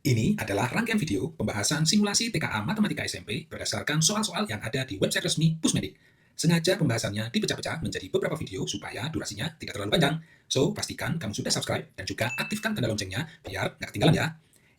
Ini adalah rangkaian video pembahasan simulasi TKA Matematika SMP berdasarkan soal-soal yang ada di website resmi Pusmedik. Sengaja pembahasannya dipecah-pecah menjadi beberapa video supaya durasinya tidak terlalu panjang. So, pastikan kamu sudah subscribe dan juga aktifkan tanda loncengnya biar nggak ketinggalan ya.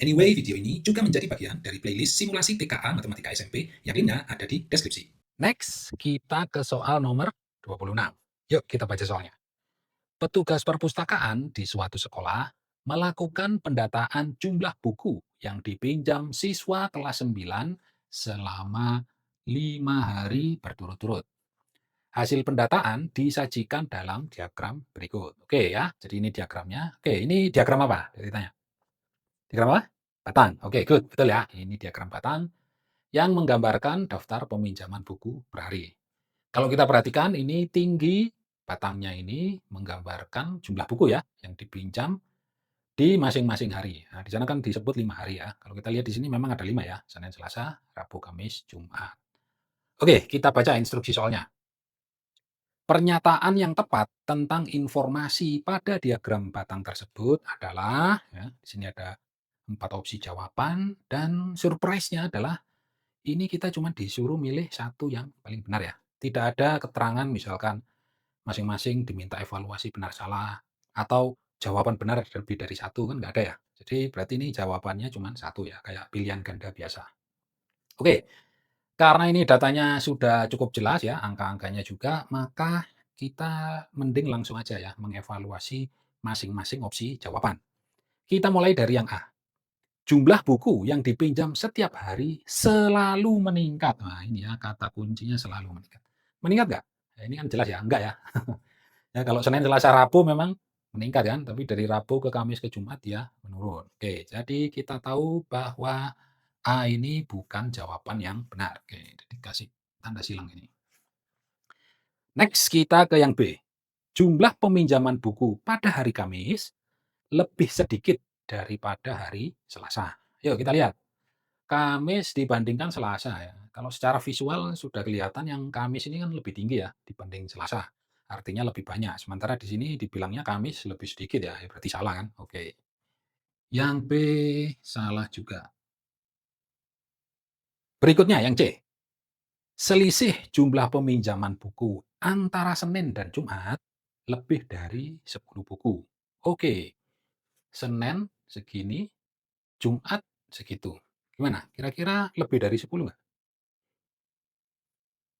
Anyway, video ini juga menjadi bagian dari playlist simulasi TKA Matematika SMP yang linknya ada di deskripsi. Next, kita ke soal nomor 26. Yuk kita baca soalnya. Petugas perpustakaan di suatu sekolah melakukan pendataan jumlah buku yang dipinjam siswa kelas 9 selama 5 hari berturut-turut. Hasil pendataan disajikan dalam diagram berikut. Oke ya, jadi ini diagramnya. Oke, ini diagram apa? Ceritanya. Diagram apa? Batang. Oke, good. Betul ya. Ini diagram batang yang menggambarkan daftar peminjaman buku per hari. Kalau kita perhatikan ini tinggi batangnya ini menggambarkan jumlah buku ya yang dipinjam di masing-masing hari. Nah, di sana kan disebut 5 hari ya. Kalau kita lihat di sini memang ada 5 ya, Senin, Selasa, Rabu, Kamis, Jumat. Oke, kita baca instruksi soalnya. Pernyataan yang tepat tentang informasi pada diagram batang tersebut adalah, ya, di sini ada 4 opsi jawaban dan surprise-nya adalah ini kita cuma disuruh milih satu yang paling benar ya. Tidak ada keterangan misalkan masing-masing diminta evaluasi benar salah, atau jawaban benar lebih dari satu, kan nggak ada ya. Jadi berarti ini jawabannya cuma satu ya, kayak pilihan ganda biasa. Oke, karena ini datanya sudah cukup jelas ya, angka-angkanya juga, maka kita mending langsung aja ya mengevaluasi masing-masing opsi jawaban. Kita mulai dari yang A. Jumlah buku yang dipinjam setiap hari selalu meningkat. Nah, ini ya kata kuncinya selalu meningkat. Meningkat nggak? Ya, ini kan jelas ya, enggak ya. Ya, kalau Senin, Selasa, Rabu memang meningkat kan, tapi dari Rabu ke Kamis ke Jumat ya menurun. Oke, jadi kita tahu bahwa A ini bukan jawaban yang benar. Oke, jadi kasih tanda silang ini. Next kita ke yang B. Jumlah peminjaman buku pada hari Kamis lebih sedikit daripada hari Selasa. Yuk kita lihat. Kamis dibandingkan Selasa ya. Kalau secara visual sudah kelihatan yang Kamis ini kan lebih tinggi ya dibanding Selasa. Artinya lebih banyak. Sementara di sini dibilangnya Kamis lebih sedikit ya. Berarti salah kan? Oke. Yang B salah juga. Berikutnya yang C. Selisih jumlah peminjaman buku antara Senin dan Jumat lebih dari 10 buku. Oke. Senin segini, Jumat segitu. Gimana? Kira-kira lebih dari 10 nggak?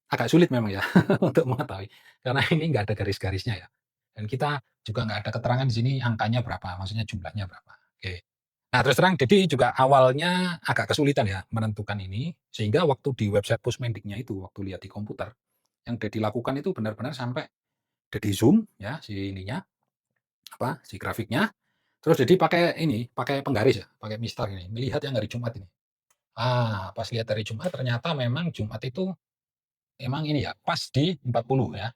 Agak sulit memang ya untuk mengetahui, karena ini nggak ada garis-garisnya ya, dan kita juga nggak ada keterangan di sini angkanya berapa, maksudnya jumlahnya berapa. Oke. Nah, terus terang jadi juga awalnya agak kesulitan ya menentukan ini, sehingga waktu di website Pusmendiknya itu, waktu lihat di komputer, yang udah dilakukan itu benar-benar sampai udah di-zoom ya si ininya, apa, si grafiknya, terus jadi pakai ini, pakai penggaris ya, pakai mistar ini, melihat yang hari Jumat ini. Pas lihat hari Jumat ternyata memang Jumat itu emang ini ya, pas di 40 ya.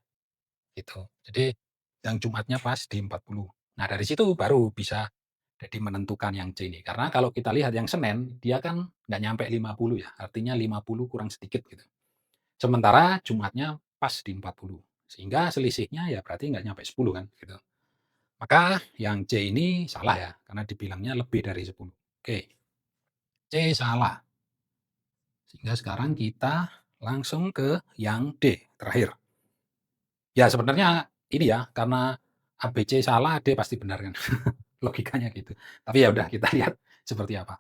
Gitu. Jadi yang Jumatnya pas di 40. Nah, dari situ baru bisa jadi menentukan yang C ini. Karena kalau kita lihat yang Senin, dia kan nggak nyampe 50 ya, artinya 50 kurang sedikit gitu. Sementara Jumatnya pas di 40. Sehingga selisihnya ya berarti nggak nyampe 10 kan gitu. Maka yang C ini salah ya, karena dibilangnya lebih dari 10. Oke, C salah. Sehingga sekarang kita langsung ke yang D, terakhir. Ya sebenarnya ini ya, karena A, B, C salah, D pasti benar kan, logikanya gitu. Tapi ya udah kita lihat seperti apa.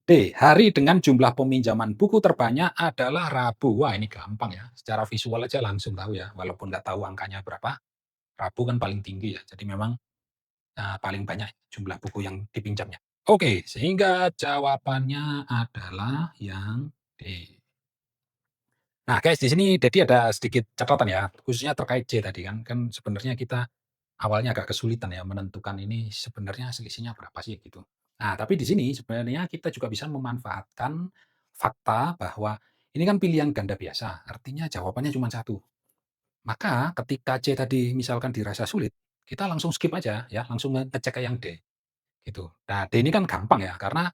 D, hari dengan jumlah peminjaman buku terbanyak adalah Rabu. Wah ini gampang ya, secara visual aja langsung tahu ya, walaupun nggak tahu angkanya berapa, Rabu kan paling tinggi ya, jadi memang, paling banyak jumlah buku yang dipinjamnya. Oke, sehingga jawabannya adalah yang D. Nah guys, di sini Dedi ada sedikit catatan ya, khususnya terkait C tadi kan, kan sebenarnya kita awalnya agak kesulitan ya menentukan ini sebenarnya selisihnya berapa sih gitu. Nah, tapi di sini sebenarnya kita juga bisa memanfaatkan fakta bahwa ini kan pilihan ganda biasa, artinya jawabannya cuma satu. Maka ketika C tadi misalkan dirasa sulit, kita langsung skip aja ya, langsung ngecek ke yang D gitu. Nah, D ini kan gampang ya karena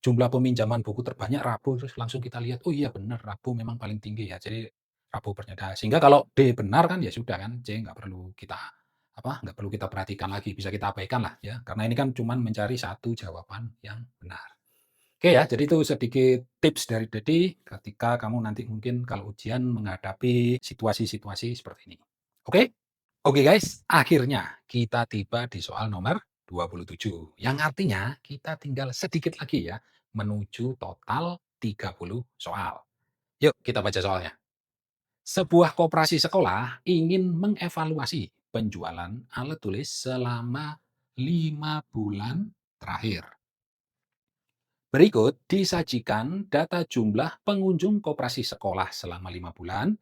jumlah peminjaman buku terbanyak Rabu, terus langsung kita lihat, oh iya benar Rabu memang paling tinggi ya, jadi Rabu pernyataan. Sehingga kalau D benar kan ya sudah kan, C nggak perlu kita nggak perlu kita perhatikan lagi, bisa kita abaikan lah ya, karena ini kan cuman mencari satu jawaban yang benar. Oke ya, jadi itu sedikit tips dari Dedi ketika kamu nanti mungkin kalau ujian menghadapi situasi-situasi seperti ini. Oke? Oke guys, akhirnya kita tiba di soal nomor 27, yang artinya kita tinggal sedikit lagi ya menuju total 30 soal. Yuk kita baca soalnya. Sebuah koperasi sekolah ingin mengevaluasi penjualan alat tulis selama 5 bulan terakhir. Berikut disajikan data jumlah pengunjung koperasi sekolah selama 5 bulan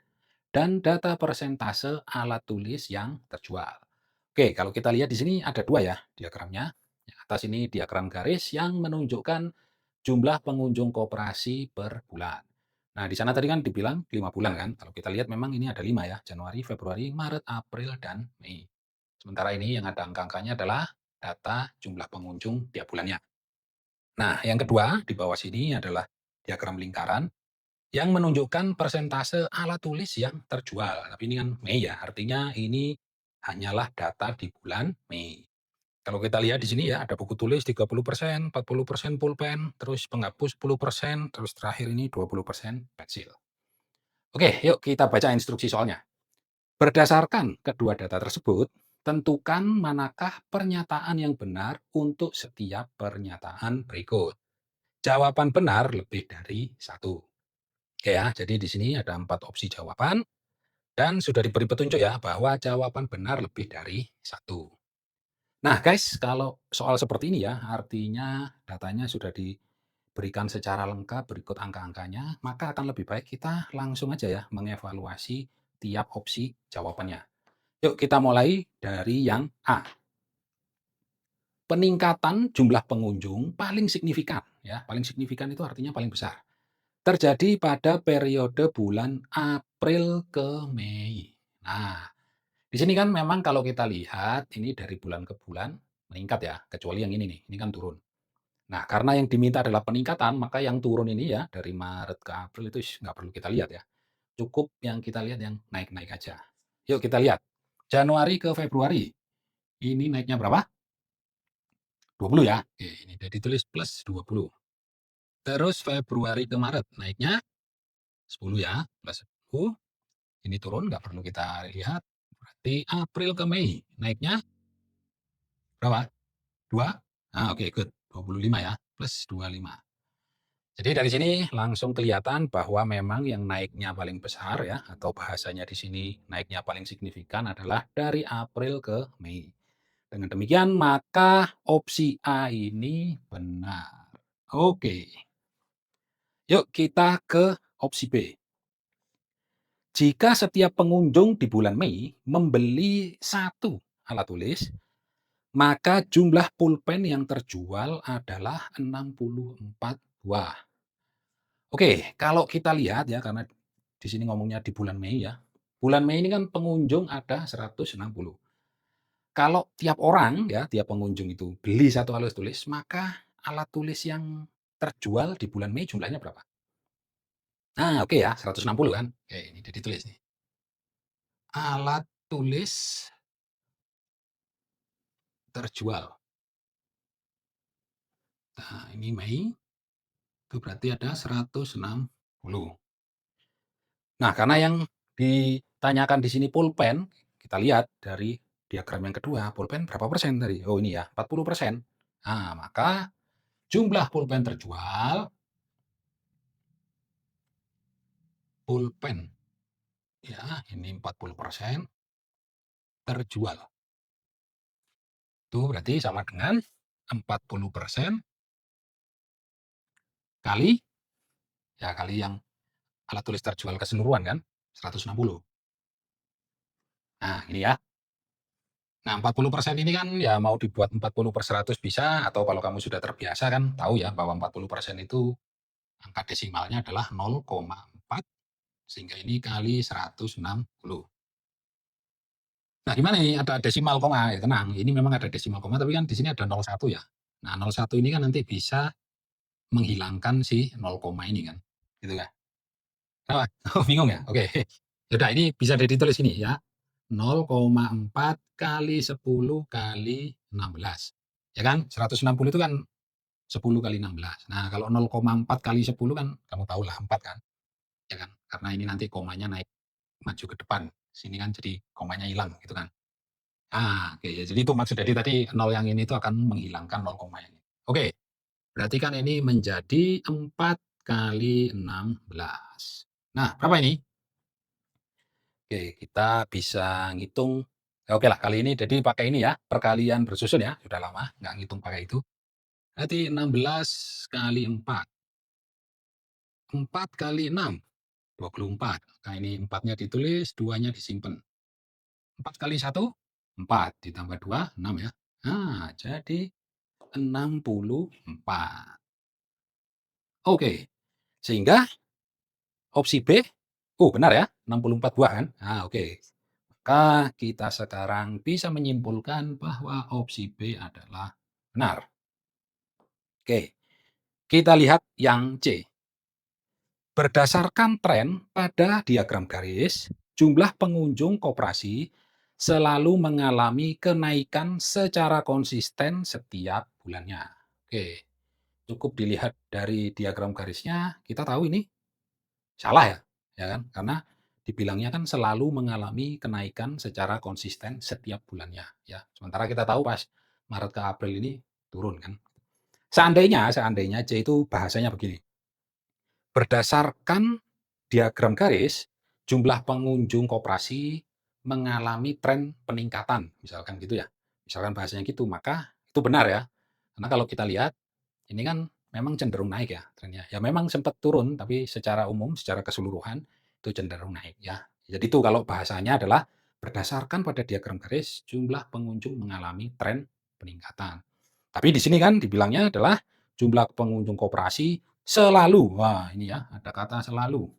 dan data persentase alat tulis yang terjual. Oke, kalau kita lihat di sini ada dua ya diagramnya. Yang atas ini diagram garis yang menunjukkan jumlah pengunjung koperasi per bulan. Nah, di sana tadi kan dibilang 5 bulan kan. Kalau kita lihat memang ini ada 5 ya, Januari, Februari, Maret, April, dan Mei. Sementara ini yang ada angka-angkanya adalah data jumlah pengunjung tiap bulannya. Nah, yang kedua di bawah sini adalah diagram lingkaran yang menunjukkan persentase alat tulis yang terjual. Tapi ini kan Mei ya, artinya ini hanyalah data di bulan Mei. Kalau kita lihat di sini ya, ada buku tulis 30%, 40% pulpen, terus penghapus 10%, terus terakhir ini 20% pensil. Oke, yuk kita baca instruksi soalnya. Berdasarkan kedua data tersebut, tentukan manakah pernyataan yang benar untuk setiap pernyataan berikut. Jawaban benar lebih dari satu. Oke ya, jadi di sini ada 4 opsi jawaban dan sudah diberi petunjuk ya bahwa jawaban benar lebih dari satu. Nah guys, kalau soal seperti ini ya, artinya datanya sudah diberikan secara lengkap berikut angka-angkanya, maka akan lebih baik kita langsung aja ya mengevaluasi tiap opsi jawabannya. Yuk kita mulai dari yang A. Peningkatan jumlah pengunjung paling signifikan ya, paling signifikan itu artinya paling besar. Terjadi pada periode bulan April ke Mei. Nah, di sini kan memang kalau kita lihat ini dari bulan ke bulan meningkat ya, kecuali yang ini nih, ini kan turun. Nah, karena yang diminta adalah peningkatan, maka yang turun ini ya dari Maret ke April itu nggak perlu kita lihat ya. Cukup yang kita lihat yang naik-naik aja. Yuk kita lihat. Januari ke Februari. Ini naiknya berapa? 20 ya. Oke, ini udah ditulis plus 20. Terus Februari ke Maret naiknya 10 ya, plus 10. Ini turun, nggak perlu kita lihat. Berarti April ke Mei, naiknya berapa? 2? Ah, oke, good. 25 ya, plus 25. Jadi dari sini langsung kelihatan bahwa memang yang naiknya paling besar ya, atau bahasanya di sini naiknya paling signifikan adalah dari April ke Mei. Dengan demikian, maka opsi A ini benar. Oke, yuk kita ke opsi B. Jika setiap pengunjung di bulan Mei membeli satu alat tulis, maka jumlah pulpen yang terjual adalah 64 buah. Oke, kalau kita lihat ya, karena di sini ngomongnya di bulan Mei ya. Bulan Mei ini kan pengunjung ada 160. Kalau tiap orang ya, tiap pengunjung itu beli satu alat tulis, maka alat tulis yang terjual di bulan Mei jumlahnya berapa? Nah, oke ya, 160 kan? Oke, ini udah ditulis nih. Alat tulis terjual. Nah, ini Mei, itu berarti ada 160. Nah, karena yang ditanyakan di sini pulpen, kita lihat dari diagram yang kedua, pulpen berapa persen tadi? Oh ini ya, 40%. Nah, maka jumlah pulpen terjual, pulpen ya, ini 40% terjual. Itu berarti sama dengan 40% kali, ya kali yang alat tulis terjual keseluruhan kan, 160. Nah, ini ya. Nah, 40% ini kan ya mau dibuat 40/100 bisa, atau kalau kamu sudah terbiasa kan tahu ya bahwa 40% itu angka desimalnya adalah 0,4 sehingga ini kali 160. Nah, gimana nih ada desimal koma? Ya tenang, ini memang ada desimal koma tapi kan di sini ada 01 ya. Nah, 01 ini kan nanti bisa menghilangkan si 0 koma ini kan. Gitu kan. Kenapa? Oh, bingung ya? Oke. Ya udah ini bisa ditulis ini ya. 0,4 kali 10 kali 16. Ya kan? 160 itu kan 10 kali 16. Nah, kalau 0,4 kali 10 kan kamu tahulah 4 kan, ya kan? Karena ini nanti komanya naik maju ke depan. Sini kan jadi komanya hilang gitu kan. Oke ya. Jadi itu maksud dari tadi 0 yang ini tuh akan menghilangkan 0 koma yang ini. Oke, berarti kan ini menjadi 4 kali 16. Nah, berapa ini? Oke, kita bisa ngitung. Oke lah, kali ini jadi pakai ini ya, perkalian bersusun ya. Sudah lama nggak ngitung pakai itu. Berarti 16 kali 4. 4 kali 6, 24. Nah, ini 4-nya ditulis, 2-nya disimpan. 4 kali 1, 4. Ditambah 2, 6 ya. Nah, jadi 64. Oke, sehingga opsi B, benar ya, 64 buah kan? Nah, oke. Maka kita sekarang bisa menyimpulkan bahwa opsi B adalah benar. Oke, kita lihat yang C. Berdasarkan tren pada diagram garis, jumlah pengunjung koperasi selalu mengalami kenaikan secara konsisten setiap bulannya. Oke, cukup dilihat dari diagram garisnya, kita tahu ini salah ya, ya kan? Karena dibilangnya kan selalu mengalami kenaikan secara konsisten setiap bulannya, ya. Sementara kita tahu pas Maret ke April ini turun kan. Seandainya C itu bahasanya begini. Berdasarkan diagram garis, jumlah pengunjung koperasi mengalami tren peningkatan, misalkan gitu ya. Misalkan bahasanya gitu, maka itu benar ya. Karena kalau kita lihat, ini kan memang cenderung naik ya trennya. Ya memang sempat turun, tapi secara umum, secara keseluruhan itu cenderung naik ya. Jadi itu kalau bahasanya adalah berdasarkan pada diagram garis, jumlah pengunjung mengalami tren peningkatan. Tapi di sini kan dibilangnya adalah jumlah pengunjung koperasi selalu, wah ini ya ada kata selalu,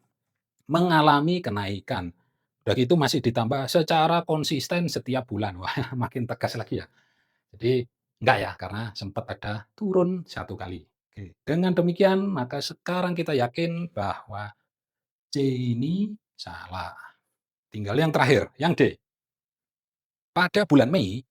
mengalami kenaikan. Udah gitu masih ditambah secara konsisten setiap bulan. Wah, makin tegas lagi ya. Jadi enggak ya, karena sempat ada turun satu kali. Oke. Dengan demikian, maka sekarang kita yakin bahwa C ini salah. Tinggal yang terakhir, yang D. Pada bulan Mei,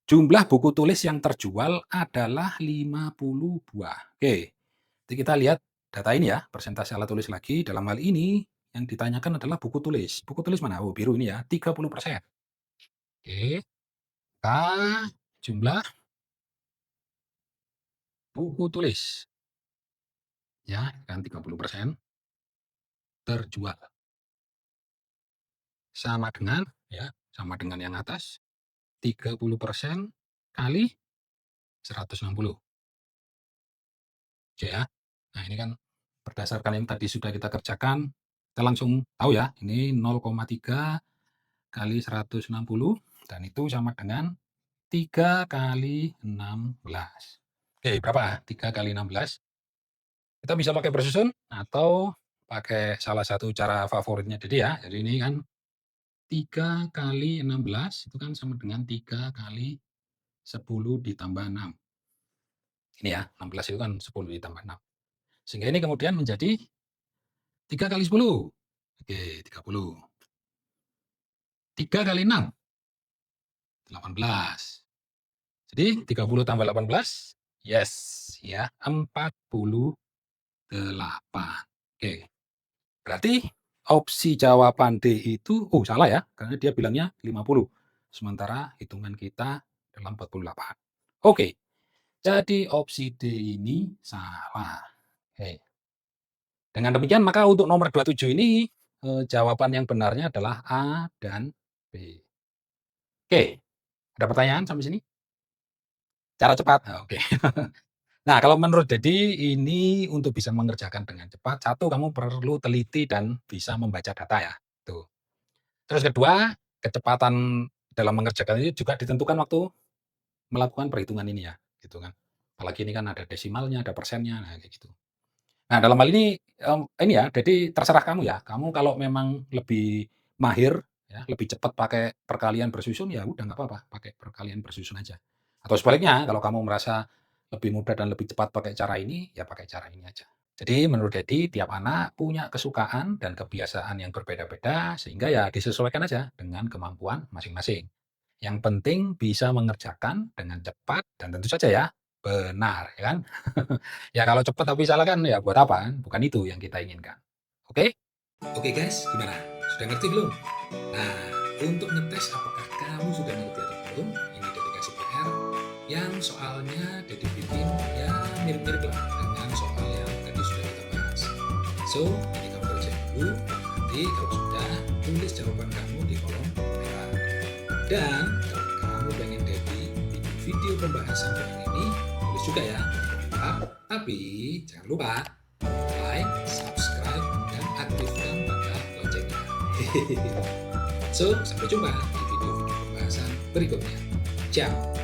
jumlah buku tulis yang terjual adalah 50 buah. Oke, jadi kita lihat data ini ya, persentase alat tulis lagi. Dalam hal ini yang ditanyakan adalah buku tulis. Buku tulis mana? Oh, biru ini ya, 30%. Oke, kita jumlah buku tulis ya, kan 30% terjual. Sama dengan ya, sama dengan yang atas 30% kali 160. Oke ya. Nah, ini kan berdasarkan yang tadi sudah kita kerjakan, kita langsung tahu ya, ini 0,3 kali 160 dan itu sama dengan 3 kali 16. Oke, berapa? 3 kali 16. Kita bisa pakai bersusun atau pakai salah satu cara favoritnya Dede ya. Jadi ini kan 3 kali 16 itu kan sama dengan 3 kali 10 ditambah 6. Ini ya, 16 itu kan 10 ditambah 6. Sehingga ini kemudian menjadi 3 kali 10. Oke, 30. 3 kali 6, 18. Jadi 30 tambah 18, yes, ya, 48. Oke, berarti opsi jawaban D itu, salah ya, karena dia bilangnya 50. Sementara hitungan kita adalah 48. Oke, jadi opsi D ini salah. Oke. Dengan demikian maka untuk nomor 27 ini, jawaban yang benarnya adalah A dan B. Oke, ada pertanyaan sampai sini? Cara cepat? Oke. Nah, kalau menurut Dedi ini untuk bisa mengerjakan dengan cepat, satu kamu perlu teliti dan bisa membaca data ya, tuh. Terus kedua, kecepatan dalam mengerjakan ini juga ditentukan waktu melakukan perhitungan ini ya, gitu kan. Apalagi ini kan ada desimalnya, ada persennya, nah kayak gitu. Nah, dalam hal ini ya, jadi terserah kamu ya. Kamu kalau memang lebih mahir ya, lebih cepat pakai perkalian bersusun, ya udah nggak apa-apa, pakai perkalian bersusun aja. Atau sebaliknya, kalau kamu merasa lebih mudah dan lebih cepat pakai cara ini, ya pakai cara ini aja. Jadi menurut Dedi, tiap anak punya kesukaan dan kebiasaan yang berbeda-beda, sehingga ya disesuaikan aja dengan kemampuan masing-masing. Yang penting bisa mengerjakan dengan cepat dan tentu saja ya, benar, ya kan? Ya kalau cepat tapi salah kan ya buat apa kan? Bukan itu yang kita inginkan. Oke? Oke guys, gimana? Sudah ngerti belum? Nah, untuk ngetes apakah kamu sudah ngerti atau belum, ini Dede kasih PR yang soalnya Dede bikin ya mirip-mirip lah dengan soal yang tadi sudah kita bahas. So, ini kamu kerjain dulu. Nanti kalau sudah, tulis jawaban kamu di kolom komentar. Dan kalau kamu pengen Dede bikin video pembahasan dengan ini, tulis juga ya di komentar. Tapi jangan lupa like, subscribe, dan aktifkan tanda loncengnya. So, sampai jumpa di video-video pembahasan berikutnya. Ciao!